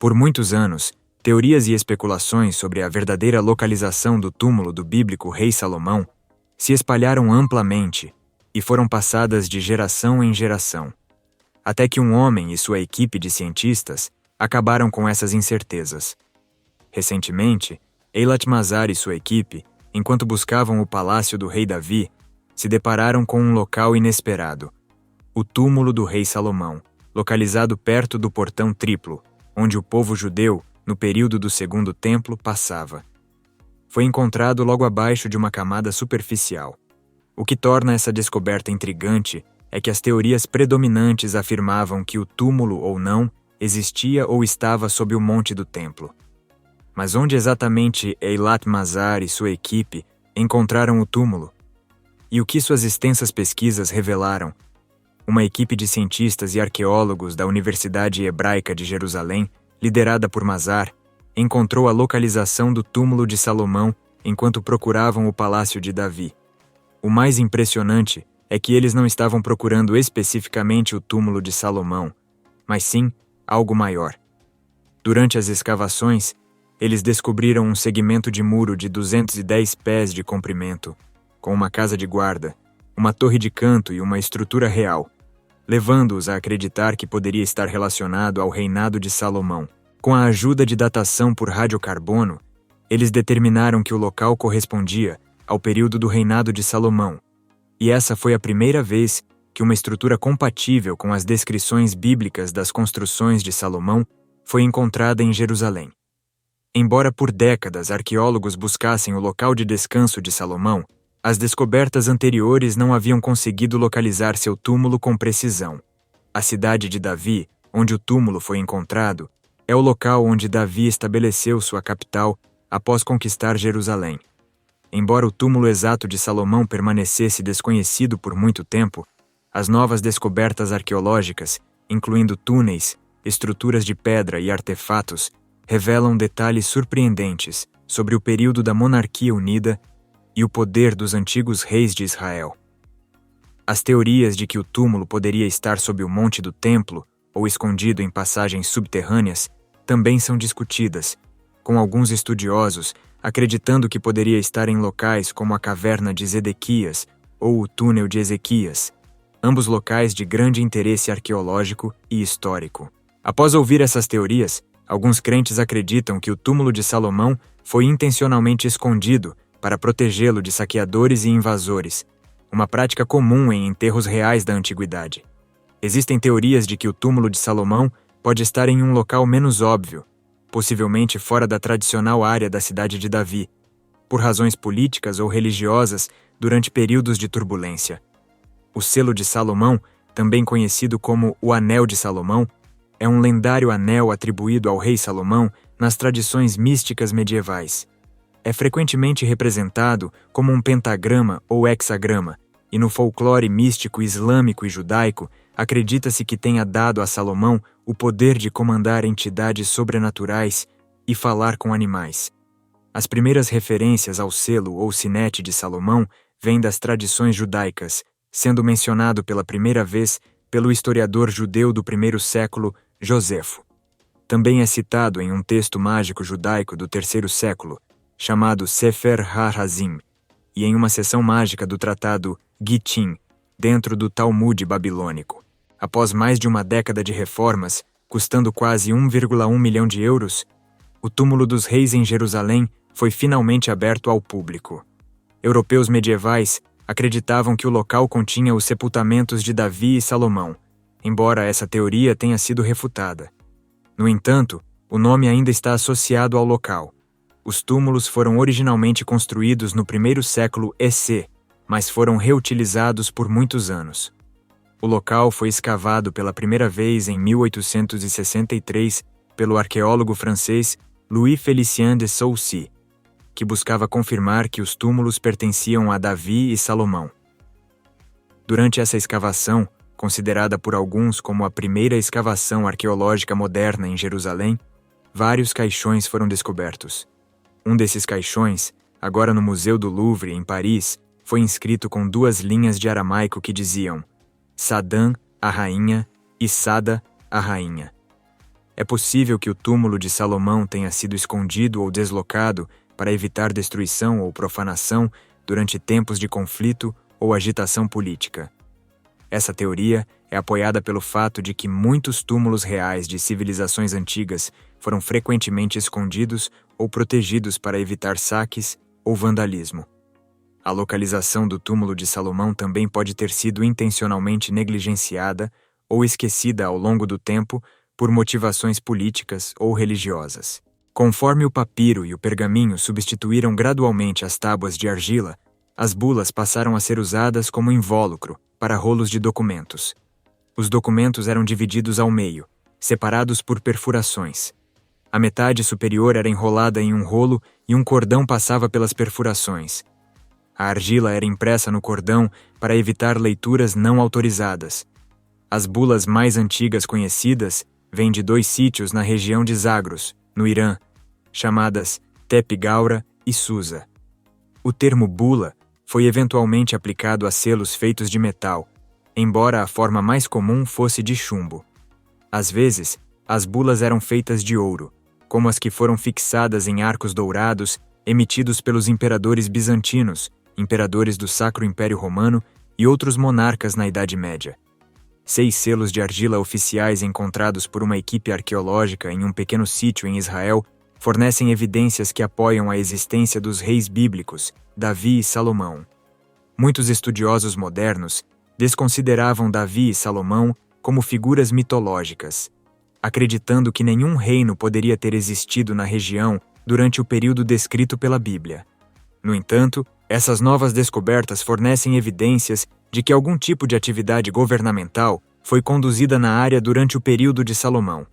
Por muitos anos, teorias e especulações sobre a verdadeira localização do túmulo do bíblico rei Salomão se espalharam amplamente e foram passadas de geração em geração, até que um homem e sua equipe de cientistas acabaram com essas incertezas. Recentemente, Eilat-Mazar e sua equipe, enquanto buscavam o palácio do rei Davi, se depararam com um local inesperado: o túmulo do rei Salomão, localizado perto do portão triplo, onde o povo judeu, no período do Segundo Templo, passava. Foi encontrado logo abaixo de uma camada superficial. O que torna essa descoberta intrigante é que as teorias predominantes afirmavam que o túmulo ou não existia ou estava sob o monte do templo. Mas onde exatamente Eilat-Mazar e sua equipe encontraram o túmulo? E o que suas extensas pesquisas revelaram? Uma equipe de cientistas e arqueólogos da Universidade Hebraica de Jerusalém, liderada por Mazar, encontrou a localização do túmulo de Salomão enquanto procuravam o palácio de Davi. O mais impressionante é que eles não estavam procurando especificamente o túmulo de Salomão, mas sim algo maior. Durante as escavações, eles descobriram um segmento de muro de 210 pés de comprimento, com uma casa de guarda, uma torre de canto e uma estrutura real, levando-os a acreditar que poderia estar relacionado ao reinado de Salomão. Com a ajuda de datação por radiocarbono, eles determinaram que o local correspondia ao período do reinado de Salomão, e essa foi a primeira vez que uma estrutura compatível com as descrições bíblicas das construções de Salomão foi encontrada em Jerusalém. Embora por décadas arqueólogos buscassem o local de descanso de Salomão, as descobertas anteriores não haviam conseguido localizar seu túmulo com precisão. A cidade de Davi, onde o túmulo foi encontrado, é o local onde Davi estabeleceu sua capital após conquistar Jerusalém. Embora o túmulo exato de Salomão permanecesse desconhecido por muito tempo, as novas descobertas arqueológicas, incluindo túneis, estruturas de pedra e artefatos, revelam detalhes surpreendentes sobre o período da monarquia unida e o poder dos antigos reis de Israel. As teorias de que o túmulo poderia estar sob o monte do templo ou escondido em passagens subterrâneas também são discutidas, com alguns estudiosos acreditando que poderia estar em locais como a caverna de Zedequias ou o túnel de Ezequias, ambos locais de grande interesse arqueológico e histórico. Após ouvir essas teorias, alguns crentes acreditam que o túmulo de Salomão foi intencionalmente escondido para protegê-lo de saqueadores e invasores, uma prática comum em enterros reais da antiguidade. Existem teorias de que o túmulo de Salomão pode estar em um local menos óbvio, possivelmente fora da tradicional área da cidade de Davi, por razões políticas ou religiosas durante períodos de turbulência. O selo de Salomão, também conhecido como o Anel de Salomão, é um lendário anel atribuído ao rei Salomão nas tradições místicas medievais. É frequentemente representado como um pentagrama ou hexagrama, e no folclore místico islâmico e judaico, acredita-se que tenha dado a Salomão o poder de comandar entidades sobrenaturais e falar com animais. As primeiras referências ao selo ou sinete de Salomão vêm das tradições judaicas, sendo mencionado pela primeira vez pelo historiador judeu do primeiro século, Josefo. Também é citado em um texto mágico judaico do terceiro século, chamado Sefer HaRazim, e em uma seção mágica do tratado Gitin, dentro do Talmud babilônico. Após mais de uma década de reformas, custando quase 1,1 milhão de euros, o túmulo dos reis em Jerusalém foi finalmente aberto ao público. Europeus medievais acreditavam que o local continha os sepultamentos de Davi e Salomão, embora essa teoria tenha sido refutada. No entanto, o nome ainda está associado ao local. Os túmulos foram originalmente construídos no primeiro século EC, mas foram reutilizados por muitos anos. O local foi escavado pela primeira vez em 1863 pelo arqueólogo francês Louis Félicien de Saussy, que buscava confirmar que os túmulos pertenciam a Davi e Salomão. Durante essa escavação, considerada por alguns como a primeira escavação arqueológica moderna em Jerusalém, vários caixões foram descobertos. Um desses caixões, agora no Museu do Louvre, em Paris, foi inscrito com 2 linhas de aramaico que diziam Sadã, a rainha, e Sada, a rainha. É possível que o túmulo de Salomão tenha sido escondido ou deslocado para evitar destruição ou profanação durante tempos de conflito ou agitação política. Essa teoria é apoiada pelo fato de que muitos túmulos reais de civilizações antigas foram frequentemente escondidos ou protegidos para evitar saques ou vandalismo. A localização do túmulo de Salomão também pode ter sido intencionalmente negligenciada ou esquecida ao longo do tempo por motivações políticas ou religiosas. Conforme o papiro e o pergaminho substituíram gradualmente as tábuas de argila, as bulas passaram a ser usadas como invólucro para rolos de documentos. Os documentos eram divididos ao meio, separados por perfurações. A metade superior era enrolada em um rolo e um cordão passava pelas perfurações. A argila era impressa no cordão para evitar leituras não autorizadas. As bulas mais antigas conhecidas vêm de 2 sítios na região de Zagros, no Irã, chamadas Tepe Gaura e Susa. O termo bula foi eventualmente aplicado a selos feitos de metal, embora a forma mais comum fosse de chumbo. Às vezes, as bulas eram feitas de ouro, como as que foram fixadas em arcos dourados emitidos pelos imperadores bizantinos, imperadores do Sacro Império Romano e outros monarcas na Idade Média. 6 selos de argila oficiais encontrados por uma equipe arqueológica em um pequeno sítio em Israel fornecem evidências que apoiam a existência dos reis bíblicos, Davi e Salomão. Muitos estudiosos modernos desconsideravam Davi e Salomão como figuras mitológicas, acreditando que nenhum reino poderia ter existido na região durante o período descrito pela Bíblia. No entanto, essas novas descobertas fornecem evidências de que algum tipo de atividade governamental foi conduzida na área durante o período de Salomão.